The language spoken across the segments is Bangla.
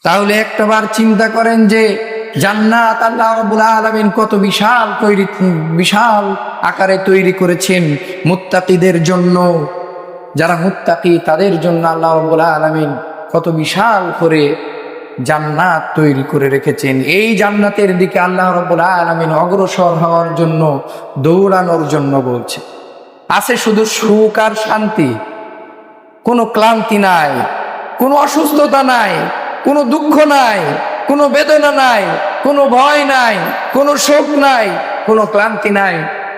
তাহলে একটাবার চিন্তা করেন যে জান্নাত আল্লাহ রাব্বুল আলামিন কত বিশাল আকারে তৈরি করেছেন মুত্তাকিদের জন্য। যারা মুত্তাকি তাদের জন্য আল্লাহ রাব্বুল আলামিন কত বিশাল করে জান্নাত তৈরি করে রেখেছেন। এই জান্নাতের দিকে আল্লাহ রাব্বুল আলামিন অগ্রসর হওয়ার জন্য, দৌড়ানোর জন্য বলছে। আছে শুধু সুখ আর শান্তি, কোনো ক্লান্তি নাই, কোনো অসুস্থতা নাই, কোনো দুঃখ নাই, কোনো বেদনা নাই, কোনো ভয় নাই, কোনো শোক নাই, কোনো ক্লান্তি নাই,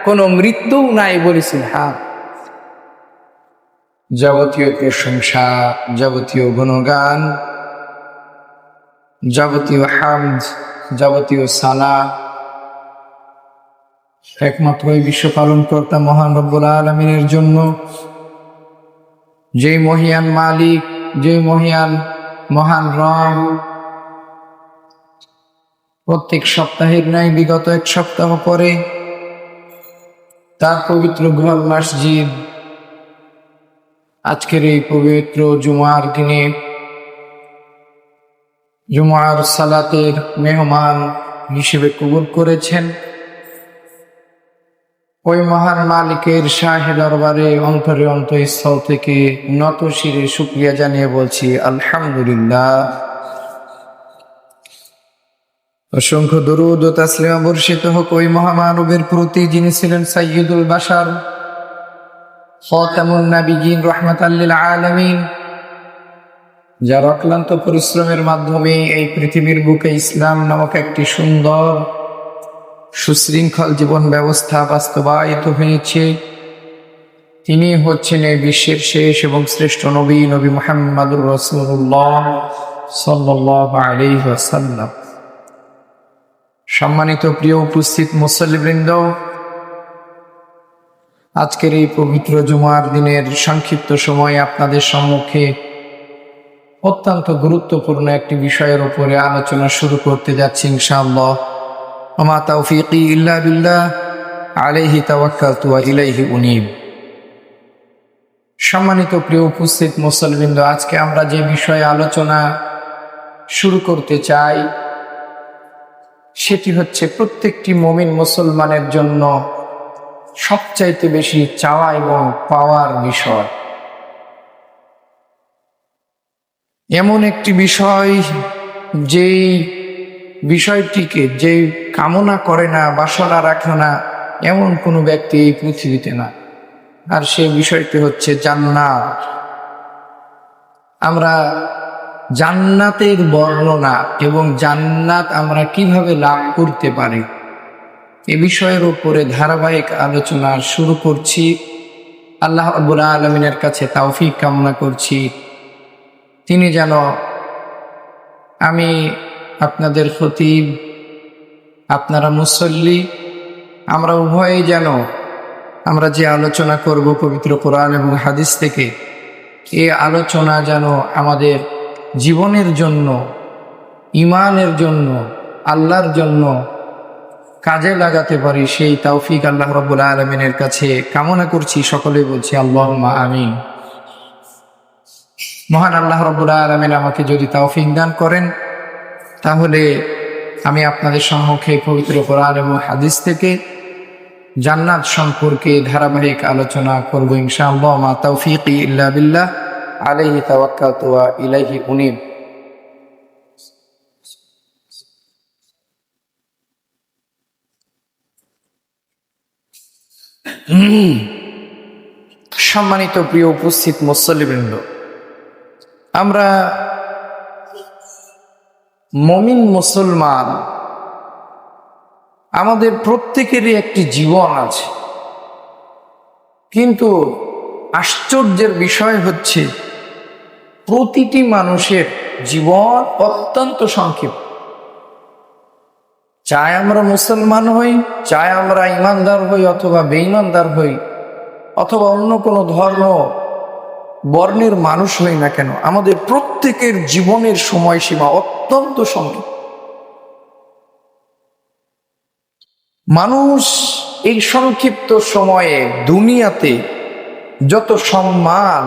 কোনো মৃত্যু নাই। বলেছেন হ্যাঁ, যাবতীয় প্রশংসা, যাবতীয় গুণগান, যাবতীয় হামদ, যাবতীয় সানা একমাত্র এই বিশ্ব পালন কর্তা মহান রব্বুল আলামিনের জন্য, যে মহিয়ান মালিক, যে মহান রব প্রত্যেক সপ্তাহের ন্যায় বিগত এক সপ্তাহ পরে তার পবিত্র ঘর মসজিদ আজকের এই পবিত্র জুমার দিনে জুমার সালাতের মেহমান হিসেবে কবুল করেছেন। ওই মহান মালিকের শাহে দরবারে অন্তরে অন্তঃস্থল থেকে নত শিরে শুকরিয়া জানিয়ে বলছি আলহামদুলিল্লাহ। অসংখ্য দরুদ ও তাসলিমা বর্ষিত হোক ওই মহামানবের প্রতি যিনি ছিলেন সাইয়্যিদুল বাশার, খাতামুন নাবিয়্যিন, রাহমাতাল লিল আলামিন, যার অক্লান্ত পরিশ্রমের মাধ্যমে এই পৃথিবীর বুকে ইসলাম নামক একটি সুন্দর সুশৃঙ্খল জীবন ব্যবস্থা বাস্তবায়িত হয়েছে। তিনি হচ্ছেন এই বিশ্বের শেষ এবং শ্রেষ্ঠ নবী, নবী মুহাম্মদুর রাসূলুল্লাহ সাল্লাল্লাহু আলাইহি ওয়াসাল্লাম। সম্মানিত প্রিয় উপস্থিত মুসল্লিবৃন্দ, আজকের এই পবিত্র জুমার দিনের সংক্ষিপ্ত সময় আপনাদের সম্মুখে অত্যন্ত গুরুত্বপূর্ণ একটি বিষয়ের উপরে আলোচনা শুরু করতে যাচ্ছি ইনশাআল্লাহ। ওমা তাওফীকি ইল্লা বিল্লাহ, আলাইহি তাওয়াক্কালতু ওয়া ইলাইহি উনীব। সম্মানিত প্রিয় উপস্থিত মুসল্লিবৃন্দ, আজকে আমরা যে বিষয়ে আলোচনা শুরু করতে চাই সেটি হচ্ছে প্রত্যেকটি মুমিন মুসলমানের জন্য সবচাইতে বেশি চাওয়া এবং পাওয়ার বিষয়। এমন একটি বিষয় যেই বিষয়টিকে যে কামনা করে না, বাসনা রাখে না, এমন কোনো ব্যক্তি এই পৃথিবীতে না। আর সেই বিষয়টি হচ্ছে জান্নাত। আমরা জান্নাতের বর্ণনা এবং জান্নাত আমরা কিভাবে লাভ করতে পারি এ বিষয়ের উপরে ধারাবাহিক আলোচনা শুরু করছি। আল্লাহ রাব্বুল আলামিনের কাছে তৌফিক কামনা করছি, তিনি যেন আমি আপনাদের খতিব, আপনারা মুসল্লি, আমরা উভয়েই যেন আমরা যে আলোচনা করব পবিত্র কোরআন এবং হাদিস থেকে, এই আলোচনা যেন আমাদের জীবনের জন্য, ঈমানের জন্য, আল্লাহর জন্য কাজে লাগাতে পারি, সেই তৌফিক আল্লাহ রাব্বুল আলামিনের কাছে কামনা করছি। সকলে বলছি আল্লাহুম্মা আমিন। মহান আল্লাহ রাব্বুল আলামিন আমাকে যদি তৌফিক দান করেন, তাহলে আমি আপনাদের সম্মুখে পবিত্র কোরআন এবং হাদিস থেকে জান্নাত সম্পর্কে ধারাবাহিক আলোচনা করব ইনশাআল্লাহ। মা তাওফীকি ইল্লা বিল্লাহ, আলাইহি তাওয়াক্কালতু ওয়া ইলাইহি উনীব। সম্মানিত প্রিয় উপস্থিত মুসল্লিবৃন্দ, আমরা মুমিন মুসলমান, আমাদের প্রত্যেকেরই একটি জীবন আছে, কিন্তু আশ্চর্যের বিষয় হচ্ছে প্রতিটি মানুষের জীবন অত্যন্ত সংক্ষিপ্ত। চাই আমরা মুসলমান হই, চাই আমরা ইমানদার হই অথবা বেঈমানদার হই, অথবা অন্য কোনো ধর্ম বর্ণের মানুষ হই না কেন, আমাদের প্রত্যেকের জীবনের সময়সীমা অত্যন্ত সংক্ষিপ্ত। মানুষ এই সংক্ষিপ্ত সময়ে দুনিয়াতে যত সম্মান,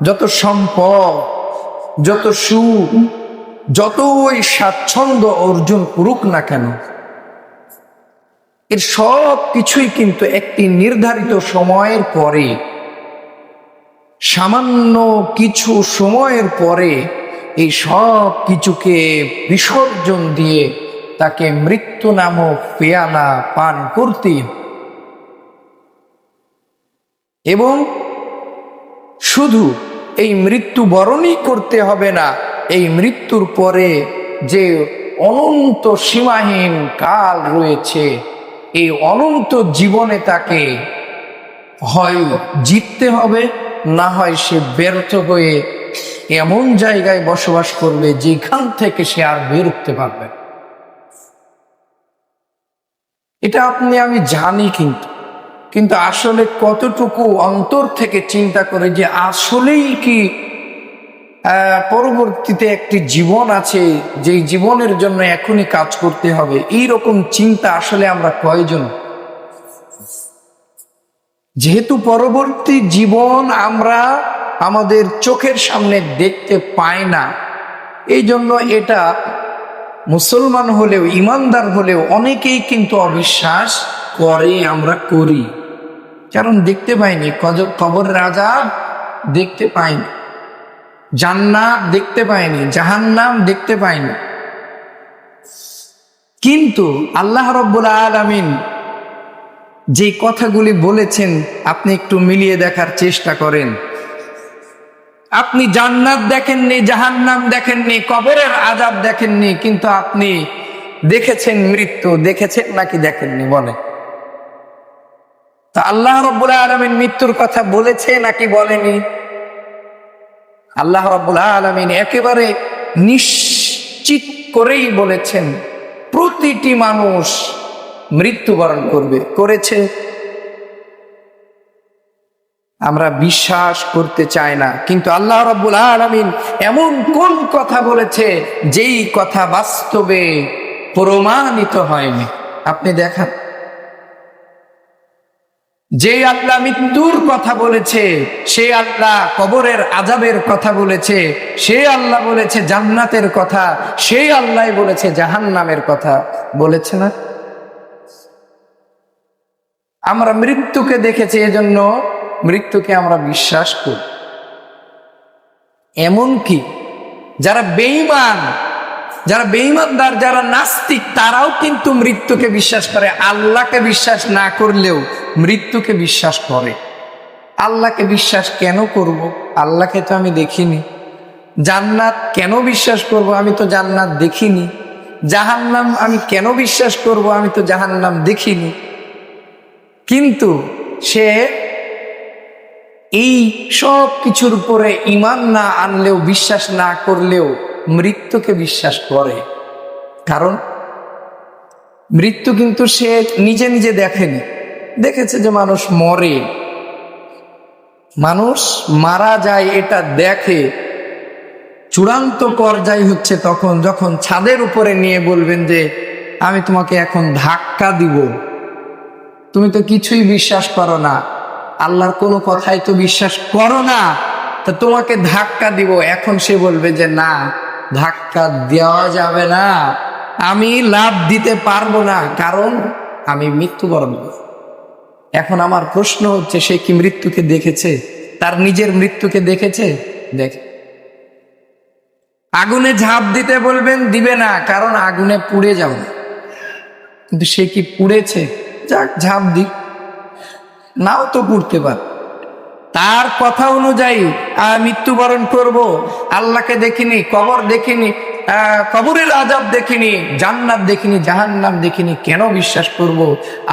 যত সম্পদ, যত সুখ, যতই স্বাচ্ছন্দ্য অর্জন করুক না কেন, এর সব কিছুই কিন্তু একটি নির্ধারিত সময়ের পরে, সামান্য কিছু সময়ের পরে এই সব কিছুকে বিসর্জন দিয়ে তাকে মৃত্যু নামক পেয়ালা পান করতে, এবং শুধু এই মৃত্যু বরণই করতে হবে না, এই মৃত্যুর পরে যে অনন্ত সীমাহীন কাল রয়েছে, এই অনন্ত জীবনে তাকে হয় জিততে হবে, না হয় সে ব্যর্থ হয়ে এমন জায়গায় বসবাস করবে যেখান থেকে সে আর বের উঠতে পারবে। এটা আপনি আমি জানি, কিন্তু আসলে কতটুকু অন্তর থেকে চিন্তা করে যে আসলেই কি পরবর্তীতে একটি জীবন আছে, যেই জীবনের জন্য এখনই কাজ করতে হবে, এই রকম চিন্তা আসলে আমরা কয়জন? যেহেতু পরবর্তী জীবন আমরা আমাদের চোখের সামনে দেখতে পাই না, এই জন্য এটা মুসলমান হলেও ইমানদার হলেও অনেকেই কিন্তু অবিশ্বাস করে, আমরা করি। কারণ দেখতে পাইনি, কবরের আযাব দেখতে পাইনি, জান্নাত দেখতে পাইনি, জাহান্নাম দেখতে পাইনি। কিন্তু আল্লাহ রাব্বুল আলামিন যে কথাগুলি বলেছেন আপনি একটু মিলিয়ে দেখার চেষ্টা করেন। আপনি জান্নাত দেখেননি, জাহান্নাম দেখেননি, কবরের আযাব দেখেননি, কিন্তু আপনি দেখেছেন মৃত্যু, দেখেছেন নাকি দেখেননি? বলে তা আল্লাহ রাব্বুল আলামিন মৃত্যুর কথা বলেছে নাকি বলেনি? আল্লাহ রাব্বুল আলামিন একেবারে নিশ্চিত করেই বলেছেন প্রতিটি মানুষ মৃত্যুবরণ করবে, করেছে। আমরা বিশ্বাস করতে চাই না, কিন্তু আল্লাহ রাব্বুল আলামিন এমন কোন কথা বলেছে যেই কথা বাস্তবে প্রমাণিত হয়নি? আপনি দেখান। যে আল্লাহ মৃত্যুর কথা বলেছে, সে আল্লাহ কবরের আযাবের কথা বলেছে, সে আল্লাহ বলেছে জান্নাতের কথা, সেই আল্লাহ বলেছে জাহান্নামের কথা, বলেছে না? আমরা মৃত্যুকে দেখেছি, এজন্য মৃত্যুকে আমরা বিশ্বাস করি। এমনকি যারা বেঈমান, যারা বেঈমানদার, যারা নাস্তিক, তারাও কিন্তু মৃত্যুকে বিশ্বাস করে। আল্লাহকে বিশ্বাস না করলেও মৃত্যুকে বিশ্বাস করে। আল্লাহকে বিশ্বাস কেন করব? আল্লাহকে তো আমি দেখিনি। জান্নাত কেন বিশ্বাস করব? আমি তো জান্নাত দেখিনি। জাহান্নাম আমি কেন বিশ্বাস করব? আমি তো জাহান্নাম দেখিনি। কিন্তু সে এই সব কিছুর উপরে ঈমান না আনলেও, বিশ্বাস না করলেও মৃত্যুকে বিশ্বাস করে। কারণ মৃত্যু কিন্তু সে নিজে নিজে দেখেনি, দেখেছে যে মানুষ মরে, মানুষ মারা যায়, এটা দেখে। চূড়ান্ত পর্যায় হচ্ছে তখন যখন ছাদের উপরে নিয়ে বলবেন যে আমি তোমাকে এখন ধাক্কা দিব, তুমি তো কিছুই বিশ্বাস করো না, আল্লাহর কোনো কথাই তো বিশ্বাস করো না, তা তোমাকে ধাক্কা দিব। এখন সে বলবে যে না, ধাক্কা দেওয়া যাবে না, আমি লাভ দিতে পারবো না, কারণ আমি মৃত্যুবরণ করব। এখন আমার প্রশ্ন হচ্ছে, সে কি মৃত্যুকে দেখেছে? তার নিজের মৃত্যুকে দেখেছে? দেখে। আগুনে ঝাঁপ দিতে বলবেন, দিবে না, কারণ আগুনে পুড়ে যাবে। কিন্তু সে কি পুড়েছে? যাক, ঝাঁপ দিক, নাও তো পুড়তে পারে। তার কথা অনুযায়ী মৃত্যুবরণ করব। আল্লাহকে দেখিনি, কবর দেখিনি, কবরের আযাব দেখিনি, জান্নাত দেখিনি, জাহান্নাম দেখিনি, কেন বিশ্বাস করব?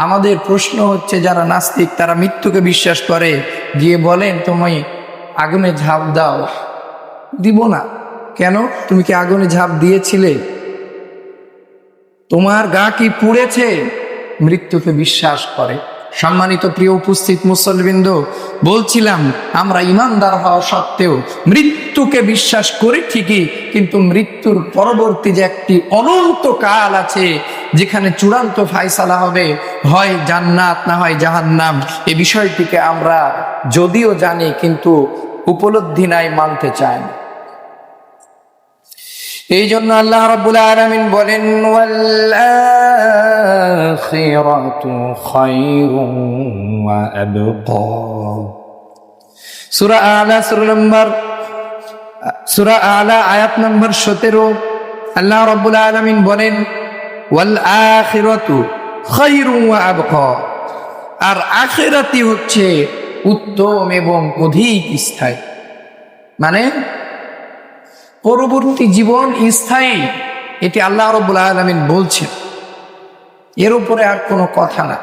আমাদের প্রশ্ন হচ্ছে, যারা নাস্তিক তারা মৃত্যুকে বিশ্বাস করে, গিয়ে বলেন তুমি আগুনে ঝাঁপ দাও, দিব না। কেন? তুমি কি আগুনে ঝাঁপ দিয়েছিলে? তোমার গা কি পুড়েছে? মৃত্যুকে বিশ্বাস করে। সম্মানিত প্রিয় উপস্থিত মুসল্লিবৃন্দ, বলছিলাম আমরা ইমানদার হওয়া সত্ত্বেও মৃত্যুকে বিশ্বাস করি ঠিকই, কিন্তু মৃত্যুর পরবর্তী যে একটি অনন্ত কাল আছে, যেখানে চূড়ান্ত ফায়সালা হবে, হয় জান্নাত না হয় জাহান্নাম, এই বিষয়টিকে আমরা যদিও জানি কিন্তু উপলব্ধি নাই, মানতে চাই না। এই জন্য আল্লাহ রাব্বুল আলামিন বলেন ওয়াল আখিরাতু খায়রুন ওয়া আবকা। সূরা আলা আয়াত নম্বর 17 আল্লাহ রাব্বুল আলামিন বলেন ওয়াল আখিরাতু খায়রুন ওয়া আবকা, আর আখিরাতই হচ্ছে উত্তম এবং অধিক স্থায়ী। মানে পরবর্তী জীবন স্থায়ী, এটি আল্লাহ রাব্বুল আলামিন বলছেন, এর উপরে আর কোনো কথা না।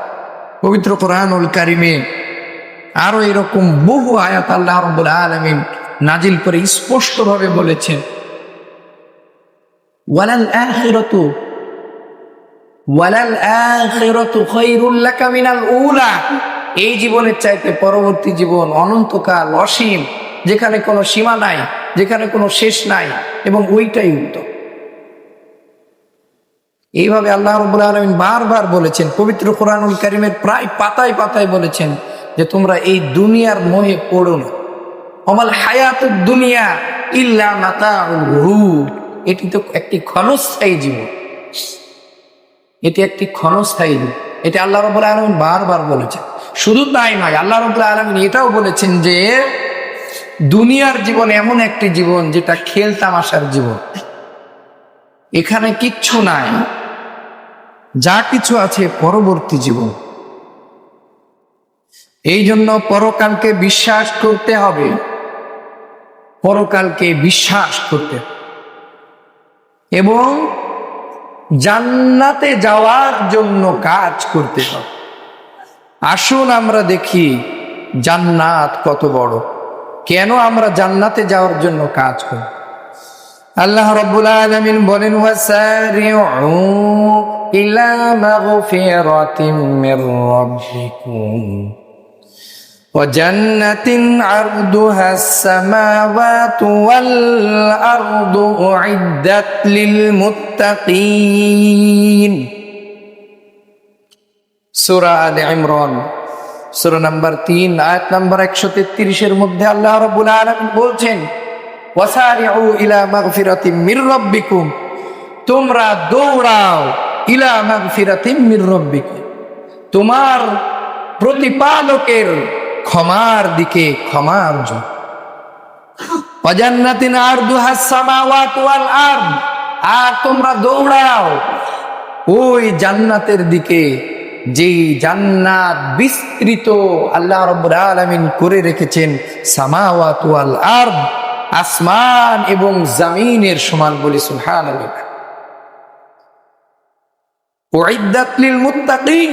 পবিত্র কোরআনুল কারিমে আরো এরকম বহু আয়াত আল্লাহ রাব্বুল আলামিন নাজিল করে স্পষ্টভাবে বলেছেন ওয়ালাল আখিরাতু খায়রুল লাকা মিনাল উলা, এই জীবনের চাইতে পরবর্তী জীবন অনন্তকাল, অসীম, যেখানে কোনো সীমা নাই, যেখানে কোনো শেষ নাই, এবং ওইটাই উত্তম। এইভাবে আল্লাহ রাব্বুল আলামিন বারবার বলেছেন, পবিত্র কোরআনুল কারীমের প্রায় পাতায় পাতায় বলেছেন যে তোমরা এই দুনিয়ার মোহে পড়ো না। ওমাল হায়াতুদ দুনিয়া ইল্লা মাতাউল গুরুর, এটি তো একটি ক্ষণস্থায়ী জীবন, এটি একটি ক্ষণস্থায়ী জীবন, এটি আল্লাহ রাব্বুল আলামিন বারবার বলেছেন। শুধু তাই নয়, আল্লাহ রাব্বুল আলামিন এটাও বলেছেন যে দুনিয়ার জীবন এমন একটি জীবন যেটা খেল তামাশার জীবন, এখানে কিচ্ছু নাই, যা কিছু আছে পরবর্তী জীবন। এই জন্য পরকালকে বিশ্বাস করতে হবে, পরকালকে বিশ্বাস করতে হবে এবং জান্নাতে যাওয়ার জন্য কাজ করতে হবে। আসুন আমরা দেখি জান্নাত কত বড়, কেন আমরা জান্নাতে যাওয়ার জন্য কাজ করি। আল্লাহ রাব্বুল আলামিন বলেন ওয়াসারিউ ইলা মাগফিরাতিম মির রাব্বিকুম ওয়া জান্নাতিন আরদুহাস সামাওয়াতু ওয়াল আরদু উইদ্দাত লিল মুত্তাকিন। সূরা আলে ইমরান সূরা নাম্বার 3 আয়াত নাম্বার 133 এর মধ্যে আল্লাহ রাব্বুল আলামিন বলছেন ওয়াসারিউ ইলা মাগফিরাতিম মির রাব্বিকুম, তোমরা দৌড়াও ইলা মাগফিরাতিম মির রাব্বিকুম, তোমার প্রতিপালকের ক্ষমার দিকে, ক্ষমার জন্য। ওয়া জান্নাতিন আরদুহাস সামাওয়াতু ওয়াল আরদ, আর তোমরা দৌড়াও ওই জান্নাতের দিকে যেই জান্নাত বিস্তৃত আল্লাহ রাব্বুল আলামিন করে রেখেছেন সামাওয়াতু ওয়াল আরদ, আসমান এবং জমিনের সমান। বলি সুবহানাল্লাহ। উইদ্দাত লিল মুত্তাকিন,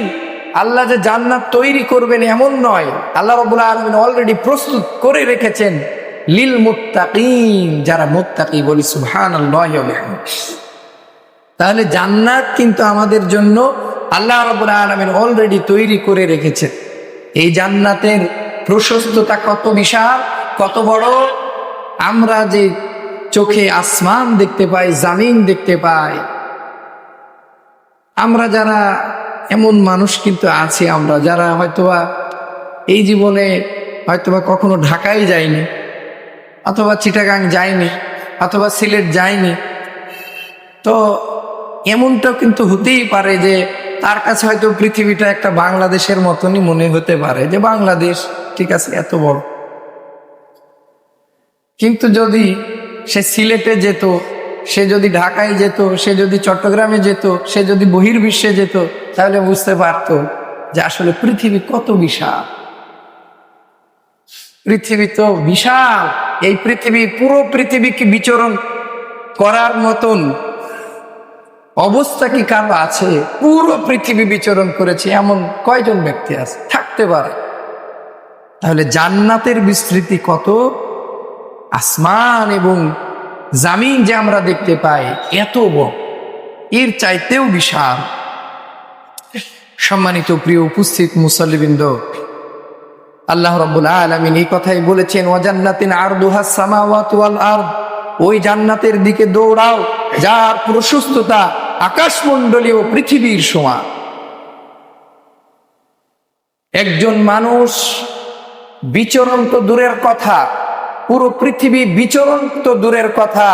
আল্লাহ যে জান্নাত তৈরি করবেন এমন নয়, আল্লাহ রাব্বুল আলামিন অলরেডি প্রস্তুত করে রেখেছেন লিল মুত্তাকিন, যারা মুত্তাকি। বলি সুবহানাল্লাহ। তাহলে জান্নাত কিন্তু আমাদের জন্য আল্লাহ রাব্বুল আলামিন অলরেডি তৈরি করে রেখেছেন। এই জান্নাতের প্রশস্ততা কত বিশাল, কত বড়! আমরা যে চোখে আসমান দেখতে পাই, জমিন দেখতে পাই, আমরা যারা এমন মানুষ কিন্তু আছে, আমরা যারা হয়তোবা এই জীবনে হয়তোবা কখনো ঢাকায় যায়নি, অথবা চিটাগাং যায়নি, অথবা সিলেট যায়নি, তো এমনটাও কিন্তু হতেই পারে যে তার কাছে হয়তো পৃথিবীটা একটা বাংলাদেশের মতনই মনে হতে পারে, যে বাংলাদেশ ঠিক আছে এত বড়। কিন্তু যদি সে সিলেটে যেত, সে যদি ঢাকায় যেত, সে যদি চট্টগ্রামে যেত, সে যদি বহির্বিশ্বে যেত, তাহলে বুঝতে পারতো যে আসলে পৃথিবী কত বিশাল। পৃথিবী তো বিশাল, এই পৃথিবী, পুরো পৃথিবীকে বিচরণ করার মতন অবস্থা কি কারো আছে? পুরো পৃথিবী বিচরণ করেছে এমন কয়জন ব্যক্তি আছে? থাকতে পারে। তাহলে জান্নাতের বিস্তৃতি কত! আসমান এবং জমিন যে আমরা দেখতে পাই এত বড়, এর চাইতেও বিশাল। সম্মানিত প্রিয় উপস্থিত মুসল্লিবৃন্দ, আল্লাহ রাব্বুল আলামিন এই কথাই বলেছেন ওয়া জান্নাতিন আরদুহাস সামাওয়াতু ওয়াল আরদ, ওই জান্নাতের দিকে দৌড়াও যার প্রশস্ততা আকাশমণ্ডলীয় পৃথিবীর সমান। একজন মানুষ বিচরণ তো দূরের কথা, পুরো পৃথিবী বিচরণ তো দূরের কথা,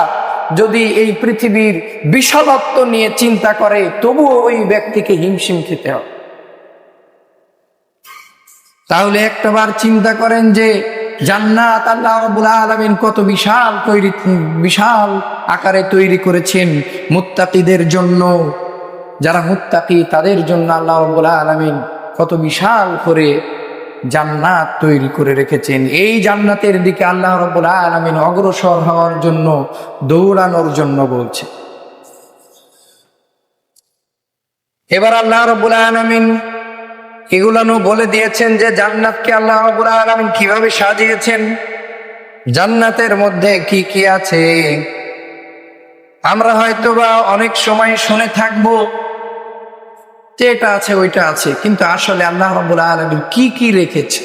যদি এই পৃথিবীর বিশালত্ব নিয়ে চিন্তা করে, তবুও ওই ব্যক্তিকে হিমশিম খেতে হবে। তাহলে একটাবার চিন্তা করেন যে জান্নাত আল্লাহ রাব্বুল আলামিন কত বিশাল আকারে তৈরি করেছেন মুত্তাকিদের জন্য। যারা মুত্তাকি তাদের জন্য আল্লাহ রাব্বুল আলামিন কত বিশাল করে জান্নাত তৈরি করে রেখেছেন। এই জান্নাতের দিকে আল্লাহ রাব্বুল আলামিন অগ্রসর হওয়ার জন্য, দৌড়ানোর জন্য বলছে। এবার আল্লাহ রাব্বুল আলামিন এগুলানো বলে দিয়েছেন যে জান্নাতকে আল্লাহ রাব্বুল আলামিন কিভাবে সাজিয়েছেন, জান্নাতের মধ্যে কি কি আছে। আমরা হয়তোবা অনেক সময় শুনে থাকবো যে এটা আছে ওইটা আছে, কিন্তু আসলে আল্লাহ রাব্বুল আলামিন কি কি রেখেছে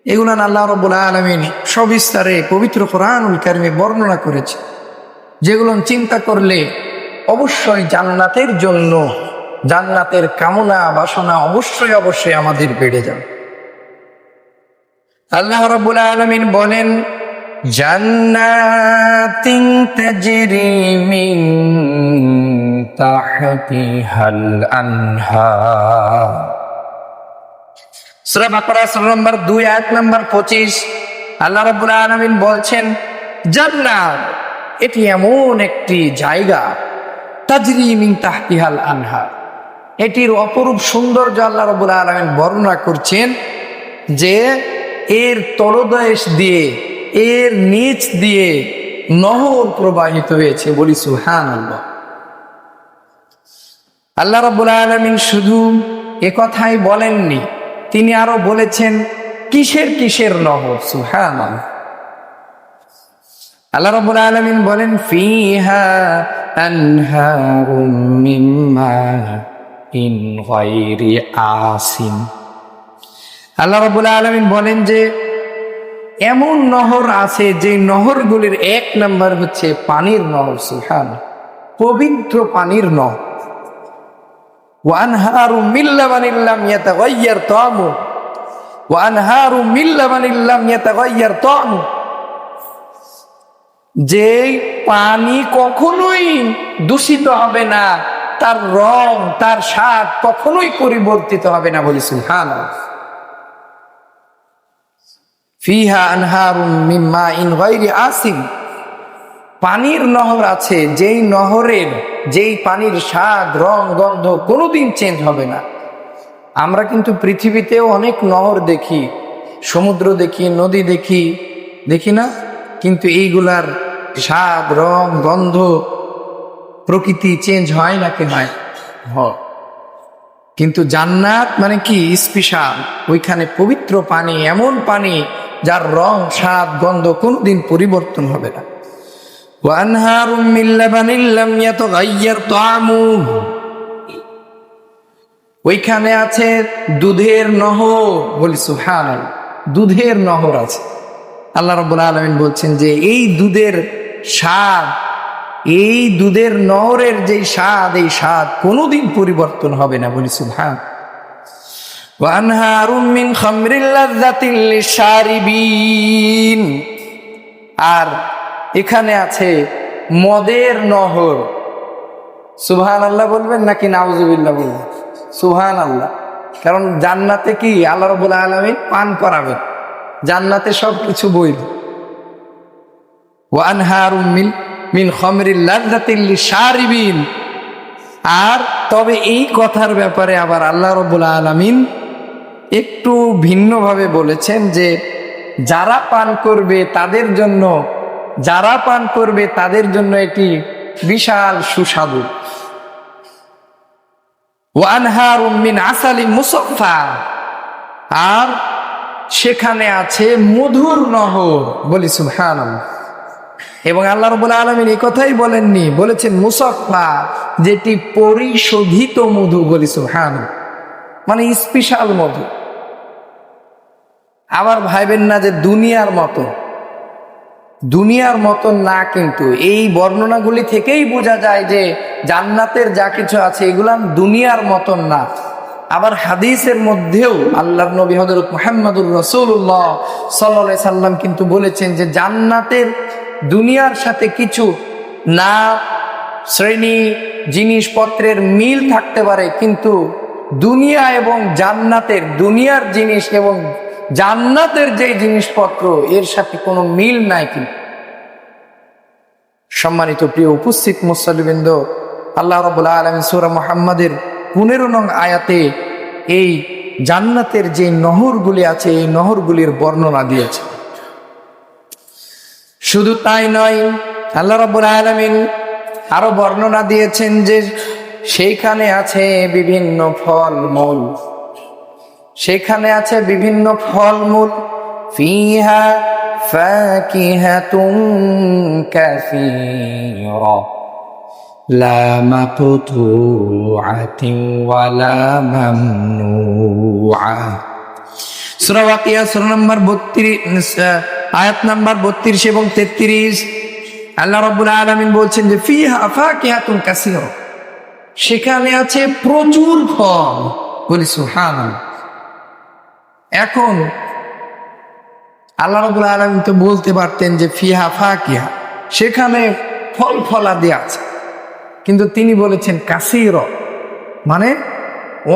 এগুলো আল্লাহ রাব্বুল আলামিন সবিস্তারে পবিত্র কোরআনুল কারীমে বর্ণনা করেছে, যেগুলো চিন্তা করলে অবশ্যই জান্নাতের জন্য, জান্নাতের কামনা বাসনা অবশ্যই অবশ্যই আমাদের বেড়ে যাবে। আল্লাহ রাব্বুল আলামিন বলেন, জান্নাতিন তাজরি মিন তাহতিহাল আনহার। সূরা বাকারা সূরা নম্বর 2 আয়াত নম্বর 25 আল্লাহ রাব্বুল আলামিন বলছেন, জান্নাত এটি এমন একটি জায়গা, তাজরি মিন তাহতিহাল আনহার, এটির অপরূপ সৌন্দর্য আল্লাহ রাব্বুল আলামিন বর্ণনা করছেন যে এর তলদেশ দিয়ে, এর নিচ দিয়ে নহর প্রবাহিত হয়েছে। বলি সুবহানাল্লাহ। আল্লাহ রাব্বুল আলামিন শুধু একথাই বলেননি, তিনি আরো বলেছেন কিসের কিসের নহর। সুবহানাল্লাহ। আল্লাহ রাব্বুল আলামিন বলেন, ফিহা আনহারুম মিন মাইন গায়রি আসিন। আল্লাহ রাব্বুল আলামিন বলেন যে এমন নহর আছে যে নহরগুলির এক নাম্বার হচ্ছে পানির নহর। সুবহানাল্লাহ, পবিত্র পানির নহর। ওয়া আনহারুম মিন লাবানিন লাম ইয়াতাগায়্যার তা'মুহু ওয়া আনহারুম মিন লাবানিন লাম ইয়াতাগায়্যার তা'মুহু, যে পানি কখনোই দূষিত হবে না, তার রং তার স্বাদ কখনোই পরিবর্তিত হবে না। বলি সুবহানাল্লাহ। ফিহা আনহারুম মিন মাইন গায়রি আসিন, পানির নহর আছে যেই নহরের, যেই পানির স্বাদ রং গন্ধ কোনোদিন চেঞ্জ হবে না। আমরা কিন্তু পৃথিবীতেও অনেক নহর দেখি, সমুদ্র দেখি, নদী দেখি, দেখি না? কিন্তু এইগুলার স্বাদ রং গন্ধ প্রকৃতি চেঞ্জ হয় নাকি হয়? কিন্তু জান্নাত মানে কি স্পেশাল, ওইখানে পবিত্র পানি, এমন পানি যার রং স্বাদ গন্ধ কোনদিন পরিবর্তন হবে না। ওয়া আনহারুম মিন লাবানিন লাম ইয়াতাগায়্যার তা'মুহু, ওইখানে আছে দুধের নহর। বলি সুবহানাল্লাহ, দুধের নহর আছে। আল্লাহ রাব্বুল আলামিন বলছেন যে এই দুধের স্বাদ, এই দুধের নহরের যে স্বাদ, এই স্বাদ কোনোদিন পরিবর্তন হবে না। বলি সুবহানাল্লাহ। ওয়া আনহারুম মিন খামরিল লাযযাতিল লিশারিবিন, আর এখানে আছে মদের নহর। সুবহানাল্লাহ বলবেন নাকি নাউজুবিল্লাহ বলবেন? সুবহানাল্লাহ। কারণ জান্নাতে কি আল্লাহ রাব্বুল আলামিন পান করাবেন, জান্নাতে সবকিছু বৈধ। ওয়া আনহারুম মিন খামরিল লাযযাতিল লিশারিবিন, আর তবে এই কথার ব্যাপারে আবার আল্লাহ রাব্বুল আলামিন একটু ভিন্নভাবে বলেছেন যে যারা পান করবে তাদের জন্য, যারা পান করবে তাদের জন্য এটি বিশাল সুস্বাদু। ওয়া আনহারুম মিন আসালিন মুসাফফা, আর সেখানে আছে মধুর নহর। বলি সুবহানাল্লাহ। এবং আল্লাহ রাব্বুল আলামিন এই কথাই বলেননি, বলেছেন মুসাফফা, যেটি পরিশোধিত মধু। বলি সুবহানাল্লাহ, মানে স্পেশাল মধু। আবার ভাইবেন না যে দুনিয়ার মতো, দুনিয়ার মতো না, কিন্তু এই বর্ণনাগুলি থেকেই বোঝা যায় যে জান্নাতের যা কিছু আছে এগুলো দুনিয়ার মতন না। আবার হাদিসের মধ্যেও আল্লাহর নবী হযরত মুহাম্মদুর রাসূলুল্লাহ সাল্লাল্লাহু আলাইহি সাল্লাম কিন্তু বলেছেন যে জান্নাতের দুনিয়ার সাথে কিছু না শ্রেণী জিনিসপত্রের মিল থাকতে পারে, কিন্তু দুনিয়া এবং জান্নাতের, দুনিয়ার জিনিস এবং জান্নাতের যে জিনিসপত্র এর সাথে কোনো মিল নাই। কিন্তু সম্মানিত প্রিয় উপস্থিত মুসল্লিবৃন্দ, আল্লাহ রাব্বুল আলামিন সূরা মুহাম্মাদের 15 নং আয়াতে এই জান্নাতের যে নহরগুলি আছে এই নহরগুলির বর্ণনা দিয়েছে। শুধু তাই নয়, আল্লাহ রাব্বুল আলামিন আরো বর্ণনা দিয়েছেন যে সেইখানে আছে বিভিন্ন ফলমূল, সেখানে আছে বিভিন্ন ফলমূল। ফিহা ফাকিহাতুন কাসীরা লা মাকতুআতিন ওয়ালা মামনুআ। সূরা ওয়াকিয়া সূরা নম্বর 32 আয়াত নাম্বার 32 এবং 33 আল্লাহ রাব্বুল আলামিন বলছেন যে ফিহা ফাকিহাতুন কাসীরা, সেখানে আছে প্রচুর ফল। বলি সুবহানাল্লাহ। এখন আল্লাহ রাব্বুল আলামিন তো বলতে পারতেন যে ফিহা ফাকিহা, সেখানে ফল ফলাদি আছে, কিন্তু তিনি বলেছেন কাসীরা, মানে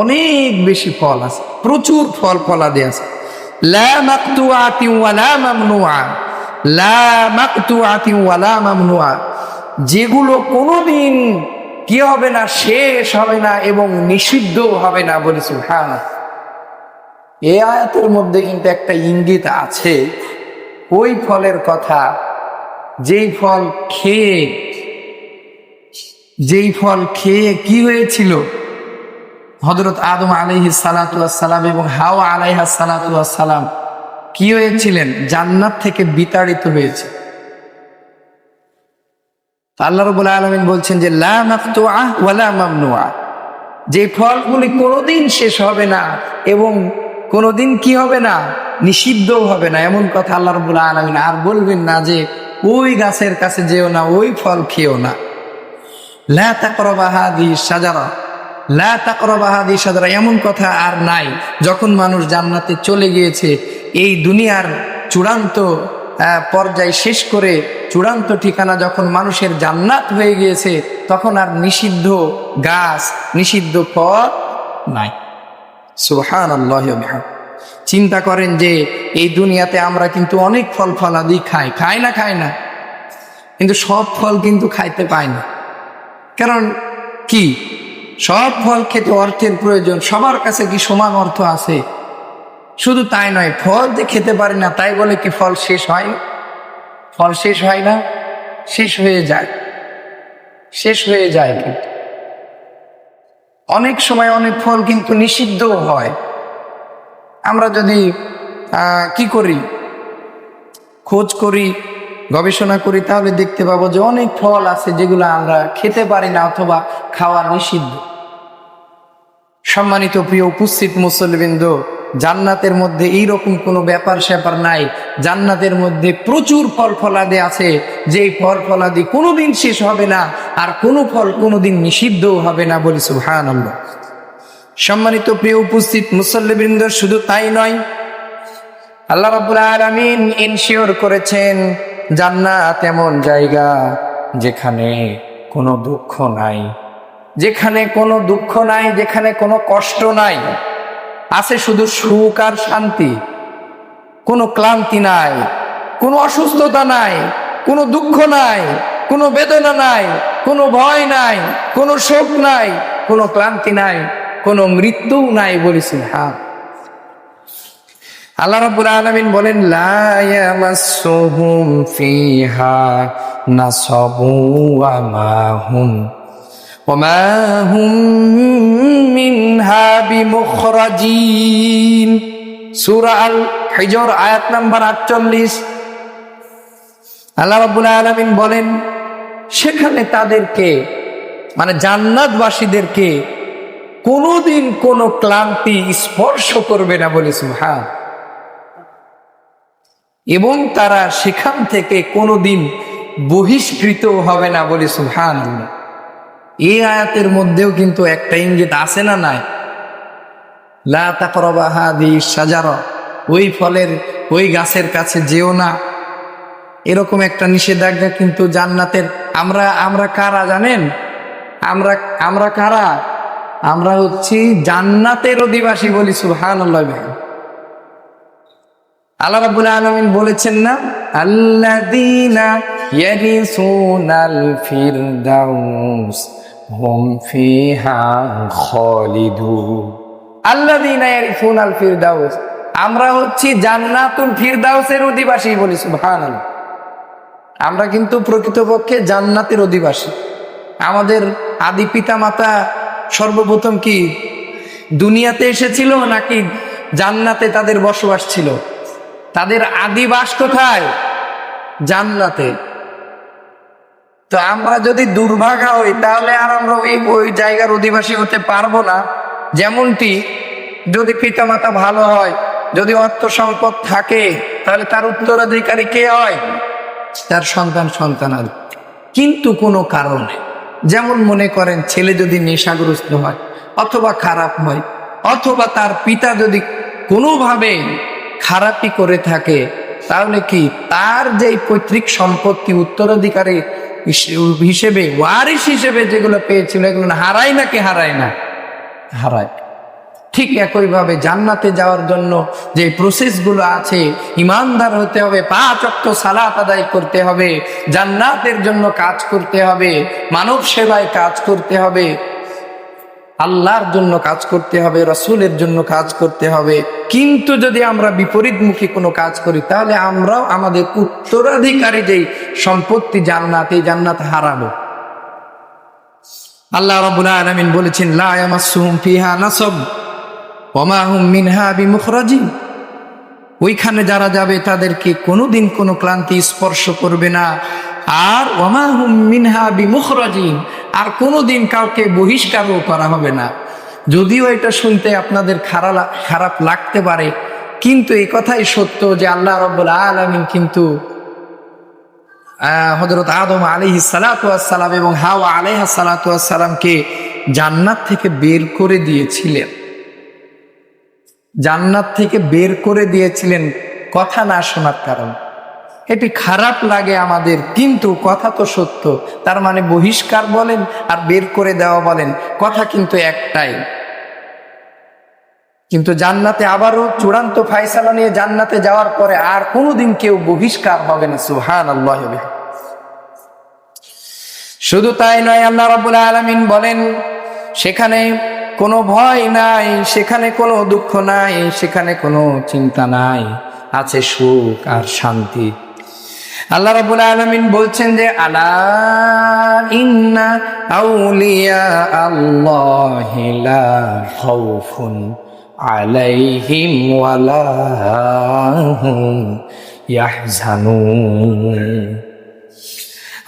অনেক বেশি ফল আছে, প্রচুর ফল ফলাদি আছে। লা মাকতুআতিন ওয়ালা মামনুআ, লা মাকতুআতিন ওয়ালা মামনুআ, যেগুলো কোনোদিন কি হবে না, শেষ হবে না এবং নিষিদ্ধ হবে না। বলি সুবহানাল্লাহ। এই আয়াতের মধ্যে কিন্তু একটা ইঙ্গিত আছে ওই ফলের কথা, যেই ফল খেয়ে কি হয়েছিল, হযরত আদম আলাইহিস সালাতু ওয়াস সালাম এবং হাওয়া আলাইহাস সালাতু ওয়াস সালাম কি হয়েছিলেন, জান্নাত থেকে বিতাড়িত হয়েছে। আল্লাহ রাব্বুল আলামিন বলছেন যে লা মাকতুআ ওয়ালা মামনুআ, যে ফলগুলি কোনোদিন শেষ হবে না এবং কোনোদিন কি হবে না, নিষিদ্ধ হবে না। এমন কথা আল্লাহ রাব্বুল আলামিন আর বলবেন না যে ওই গাছের কাছে যেও না, ওই ফল খেও না। লা তাকরাবা হাযিহি শাজারা, লা তাকরাবা হাযিহি শাজারা, এমন কথা আর নাই। যখন মানুষ জান্নাতে চলে গিয়েছে, এই দুনিয়ার চূড়ান্ত পর্যায় শেষ করে চূড়ান্ত ঠিকানা যখন মানুষের জান্নাত হয়ে গিয়েছে, তখন আর নিষিদ্ধ গাছ, নিষিদ্ধ ফল নাই। সুবহানাল্লাহি ওয়া বিহামদিহি। চিন্তা করেন যে এই দুনিয়াতে আমরা কিন্তু অনেক ফল ফলাদি খাই না, কিন্তু সব ফল কিন্তু খাইতে পাই না। কারণ কি, সব ফল খেতে অর্থের প্রয়োজন। সবার কাছে কি সমান অর্থ আছে? শুধু তাই নয়, ফল যে খেতে পারি না তাই বলে কি ফল শেষ হয়? ফল শেষ হয় না, শেষ হয়ে যায়। কিন্তু অনেক সময় অনেক ফল কিন্তু নিষিদ্ধ হয়। আমরা যদি কি করি, খোঁজ করি, গবেষণা করি, তাহলে দেখতে পাবো যে অনেক ফল আছে যেগুলো আমরা খেতে পারি না অথবা খাওয়া নিষিদ্ধ। সম্মানিত প্রিয় উপস্থিত মুসল্লিবৃন্দ, জান্নাতের মধ্যে এইরকম কোনো ব্যাপার স্যাপার নাই। জান্নাতের মধ্যে প্রচুর ফল ফলাদি আছে, যেই ফল ফলাদি কোনোদিন শেষ হবে না, আর কোনো ফল কোনোদিন নিষিদ্ধও হবে না। বলি সুবহানাল্লাহ। সম্মানিত প্রিয় উপস্থিত মুসল্লিবৃন্দ, শুধু তাই নয়, আল্লাহ রাব্বুল আলামিন ইনশিওর করেছেন জান্নাত এমন জায়গা যেখানে কোনো দুঃখ নাই, যেখানে কোনো দুঃখ নাই, যেখানে কোনো কষ্ট নাই, আছে শুধু সুখ আর শান্তি। কোনো ক্লান্তি নাই, কোনো অসুস্থতা নাই, কোনো দুঃখ নাই, কোনো বেদনা নাই, কোনো ভয় নাই, কোনো শোক নাই, কোনো ক্লান্তি নাই, কোনো মৃত্যুও নাই। বলেছেন হ্যাঁ, আল্লাহ রাব্বুল আলামিন বলেন লা ইয়ামাসসুহুম ফিহা নাসাবু ওয়া মা হুম মিনহা বিমুখরাজিন। সূরা আল হিজর আয়াত নাম্বার 48। আল্লাহ রাব্বুল আলামিন বলেন সেখানে তাদেরকে, মানে জান্নাতবাসীদেরকে কোনোদিন কোনো ক্লান্তি স্পর্শ করবে না। বলে সুবহান। এবং তারা সেখান থেকে কোনোদিন বহিষ্কৃত হবে না। বলে সুবহানাল্লাহ। এই আয়াতের মধ্যেও কিন্তু একটা ইঙ্গিত আছে না নাই? লা তাকরাবা হাযিহি শাজারা, ওই ফলের, ওই গাছের কাছে যেও না। এরকম একটা নিষেধাজ্ঞা কিন্তু জান্নাতের। আমরা আমরা কারা জানেন? আমরা আমরা কারা? আমরা হচ্ছি জান্নাতের অধিবাসী, বলি সুবহানাল্লাহ। আল্লাহ রাব্বুল আলামিন বলেছেন না, আল্লাযীনা ইয়ারিসুনাল ফিরদাউস হুম ফিহা খালিদুন। আল্লাযীনা ইয়ারিসুনাল ফিরদাউস, আমরা হচ্ছি জান্নাতুল ফিরদাউসের অধিবাসী, বলি সুবহানাল্লাহ। আমরা কিন্তু প্রকৃতপক্ষে জান্নাতের অধিবাসী। আমাদের আদি পিতা মাতা সর্বপ্রথম কি দুনিয়াতে এসেছিল নাকি জান্নাতে তাদের বসবাস ছিল? তাদের আদিবাস কোথায়? জান্নাতে। তো আমরা যদি দুর্ভাগা হই তাহলে আর আমরা ওই জায়গার অধিবাসী হতে পারবো না। যেমনটি যদি পিতা মাতা ভালো হয়, যদি অর্থ সম্পদ থাকে, তাহলে তার উত্তরাধিকারী কে হয়? তার সন্তান সন্তানাদি। কিন্তু কোনো কারণে, যেমন মনে করেন ছেলে যদি নেশাগ্রস্ত হয় অথবা খারাপ হয়, অথবা তার পিতা যদি কোনোভাবে খারাপই করে থাকে, তাহলে কি তার যে পৈতৃক সম্পত্তি উত্তরাধিকারী হিসেবে, ওয়ারিশ হিসেবে যেগুলো পেয়েছিল, এগুলো হারায় নাকি হারায় না? হারায়। ঠিক একইভাবে জান্নাতে যাওয়ার জন্য যে প্রসেসগুলো আছে, ইমানদার হতে হবে, 5 ওয়াক্ত সালাত আদায় করতে হবে, জান্নাতের জন্য কাজ করতে হবে, মানব সেবায় কাজ করতে হবে, আল্লাহর জন্য কাজ করতে হবে, রাসূলের জন্য কাজ করতে হবে। কিন্তু যদি আমরা বিপরীতমুখী কোনো কাজ করি, তাহলে আমরাও আমাদের উত্তরাধিকারী যেই সম্পত্তি জান্নাত, এই জান্নাত হারাবো। আল্লাহ রাব্বুল আলামিন বলেছেন, লা ইয়ামাসসুহুম ফিহা নাসাব ওয়া মা হুম মিনহা বিমুখরাজিন। ওইখানে যারা যাবে তাদেরকে কোনোদিন কোনো ক্লান্তি স্পর্শ করবে না, আর ওয়া মা হুম মিনহা বিমুখরাজিন, আর কোনোদিন কাউকে বহিষ্কারও করা হবে না। যদিও এটা শুনতে আপনাদের খারাপ লাগতে পারে, কিন্তু এই কথাই সত্য যে আল্লাহ রাব্বুল আলামিন কিন্তু হযরত আদম আলাইহিস সালাতু ওয়াস সালাম এবং হাওয়া আলাইহা সালাতু ওয়াস সালামকে জান্নাত থেকে বের করে দিয়েছিলেন। জান্নাত থেকে বের করে দিয়েছিলেন কথা না শোনার কারণে। এটি খারাপ লাগে আমাদের, কিন্তু কথা তো সত্য। তার মানে বহিষ্কার বলেন আর বের করে দেওয়া বলেন, কথা কিন্তু একটাই। কিন্তু জান্নাতে আবারও চূড়ান্ত ফায়সালা নিয়ে জান্নাতে যাওয়ার পরে আর কোনোদিন কেউ বহিষ্কার হবে না। সুবহানাল্লাহ। শুধু তাই নয়, আল্লাহ রাব্বুল আলামিন বলেন সেখানে কোনো ভয় নাই, সেখানে কোনো দুঃখ নাই, সেখানে কোনো চিন্তা নাই, আছে সুখ আর শান্তি। আল্লাহ রাব্বুল আলামিন বলছেন যে আলা ইন্না আউলিয়া আল্লাহি লা খাউফুন আলাইহিম ওয়ালা হুম ইয়াহজানুন।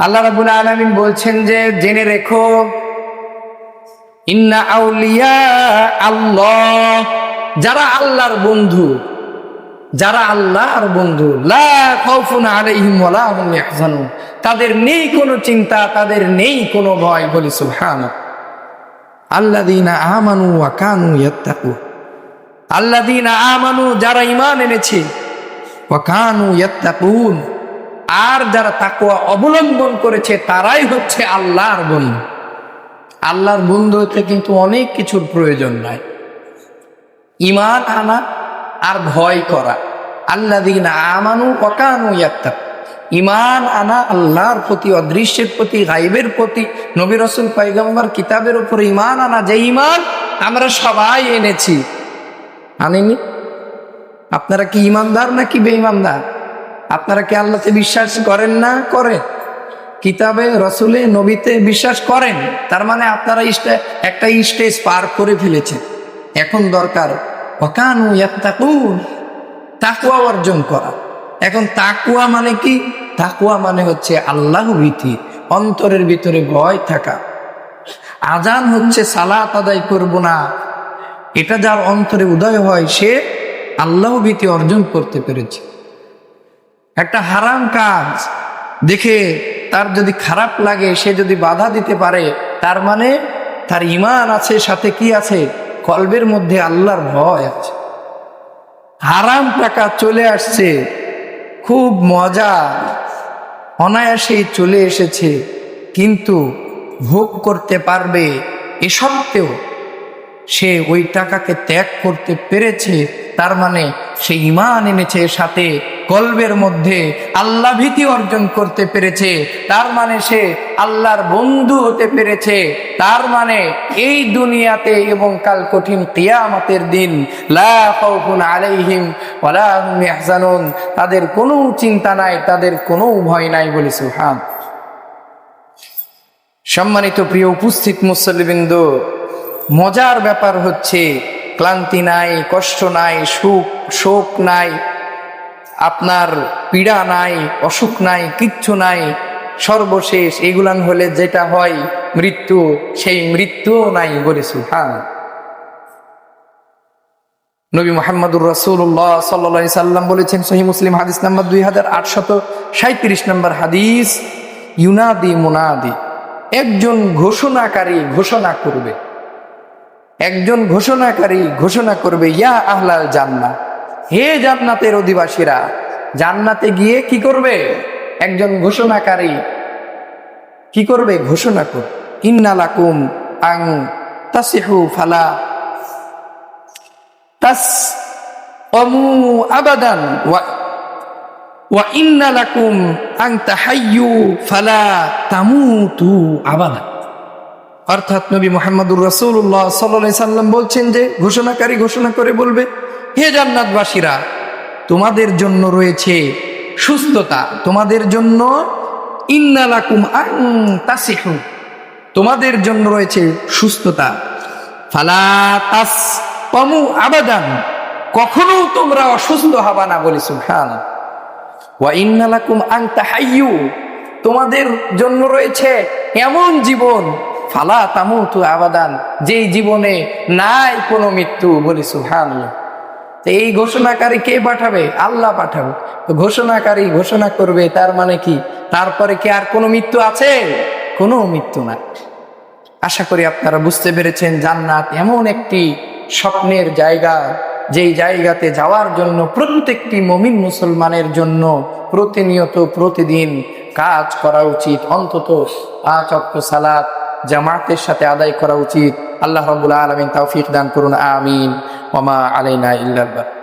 আল্লাহ রাব্বুল আলামিন বলছেন যে জেনে রেখো, ইন্না আউলিয়া আল্লাহ, যারা আল্লাহর বন্ধু, যারা আল্লাহর বন্ধু, লা খাউফুন আলাইহিম ওয়ালা হুম ইয়াহজানুন, তাদের নেই কোনো চিন্তা, তাদের নেই কোনো ভয়, বলি সুবহানাল্লাহ। আল্লাযীনা আমানু ওয়া কানু ইয়াত্তাকুন, আল্লাযীনা আমানু, যারা ঈমান এনেছে, ওয়া কানু ইয়াত্তাকুন, আর যারা তাকওয়া অবলম্বন করেছে, তারাই হচ্ছে আল্লাহর বন্ধু। আল্লাহর বন্ধু হতে কিন্তু অনেক কিছুর প্রয়োজন নাই, ঈমান আনা আর ভয় করা। আল্লাযীনা আমানু ওয়া কানু ইয়াত্তাকুন, ঈমান আনা আল্লাহর প্রতি, অদৃশ্যের প্রতি, গায়বের প্রতি, নবী রাসূল পয়গম্বর কিতাবের উপর ঈমান আনা, যে ঈমান আমরা সবাই এনেছি। আনেনি? আপনারা কি ঈমানদার নাকি বেঈমানদার? আপনারা কি আল্লাহতে বিশ্বাস করেন না করেন? কিতাবে, রাসূলে, নবীতে বিশ্বাস করেন? তার মানে আপনারা একটা স্টেজ পার করে ফেলেছেন। এখন দরকার ওয়া কানু ইয়াত্তাকুন, তাকওয়া অর্জন করা। এখন তাকওয়া মানে কি? তাকওয়া মানে হচ্ছে আল্লাহ ভীতি, অন্তরের ভিতরে ভয় থাকা। আজান হচ্ছে সালাত আদায় করব না, এটা যার অন্তরে উদয় হয়, সে আল্লাহ ভীতি অর্জন করতে পেরেছে। একটা হারাম কাজ দেখে তার যদি খারাপ লাগে, সে যদি বাধা দিতে পারে, তার মানে তার ঈমান আছে, সাথে কি আছে? কলবের মধ্যে আল্লাহর ভয় আছে। হারাম টাকা চলে আসছে, খুব মজা, অনায়াসেই চলে এসেছে, কিন্তু ভোগ করতে পারবে এ সত্ত্বেও সে ওই টাকাকে ত্যাগ করতে পেরেছে, তার মানে সে ঈমান এনেছে, সাথে কলবের মধ্যে আল্লাহ ভীতি অর্জন করতে পেরেছে, তার মানে সে আল্লাহর বন্ধু হতে পেরেছে। তার মানে এই দুনিয়াতে এবং কাল কঠিন কিয়ামতের দিন লা খাউফুন আলাইহিম ওয়ালা হুম ইয়াহজানুন, তাদের কোনো চিন্তা নাই, তাদের কোনো ভয় নাই। বলি সুবহান। সম্মানিত প্রিয় উপস্থিত মুসল্লিবৃন্দ, মজার ব্যাপার হচ্ছে ক্লান্তি নাই, কষ্ট নাই, শোক নাই, আপনার পীড়া নাই, অসুখ নাই, কিচ্ছু নাই। সর্বশেষ এগুলান হলে যেটা হয় মৃত্যু, সেই মৃত্যুও নাই। বলি সুবহান। নবী মুহাম্মদুর রাসূলুল্লাহ সাল্লাল্লাহু আলাইহি সাল্লাম বলেছেন, সহিহ মুসলিম হাদিস নাম্বার 2837 নম্বর হাদিস, ইউনাদি মুনাদি, একজন ঘোষণাকারী ঘোষণা করবে, একজন ঘোষণাকারী ঘোষণা করবে, ইয়া আহলাল জান্নাহ, হে জান্নাতের অধিবাসীরা। জান্নাতে গিয়ে কি করবে? একজন ঘোষণাকারী কি করবে? ঘোষণা করবে, ইন্না লাকুম আন তাসিহু ফালা তাসআমু আবাদান ওয়া ইন্না লাকুম আন তাহাইয়ু ফালা তামুতু আবাদান। অর্থাৎ নবী মুহাম্মদুর রাসূলুল্লাহ সাল্লাল্লাহু আলাইহি সাল্লাম বলছেন যে ঘোষণাকারী ঘোষণা করে বলবে, হে জান্নাতবাসীরা, তোমাদের জন্য রয়েছে সুস্থতা, তোমাদের জন্য ইন্না লাকুম আন তাসিহু, তোমাদের জন্য রয়েছে সুস্থতা, ফালা তাসআমু আবাদান, কখনো তোমরা অসুস্থ হবা না। বলি সুবহানাল্লাহ। ওয়া ইন্না লাকুম আন তাহাইয়ু, তোমাদের জন্য রয়েছে এমন জীবন, ফালা তামুতু আবাদান, যেই জীবনে নাই কোনো মৃত্যু। বলি সুবহানাল্লাহ। তো এই ঘোষণাকারী কে পাঠাবে? আল্লাহ পাঠাবে। তো ঘোষণাকারী ঘোষণা করবে, তার মানে কি তারপরে কি আর কোনো মৃত্যু আছে? কোনো মৃত্যু নাই। আশা করি আপনারা বুঝতে পেরেছেন, জান্নাত এমন একটি স্বপ্নের জায়গা, যেই জায়গাতে যাওয়ার জন্য প্রত্যেকটি মুমিন মুসলমানের জন্য প্রতিনিয়ত প্রতিদিন কাজ করা উচিত। অন্তত 5 ওয়াক্ত সালাত জামাতের সাথে আদায় করা উচিত। আল্লাহ রাব্বুল আলামিন তৌফিক দান করুন, আমিন। ওয়া মা আলাইনা ইল্লাল বালাগ।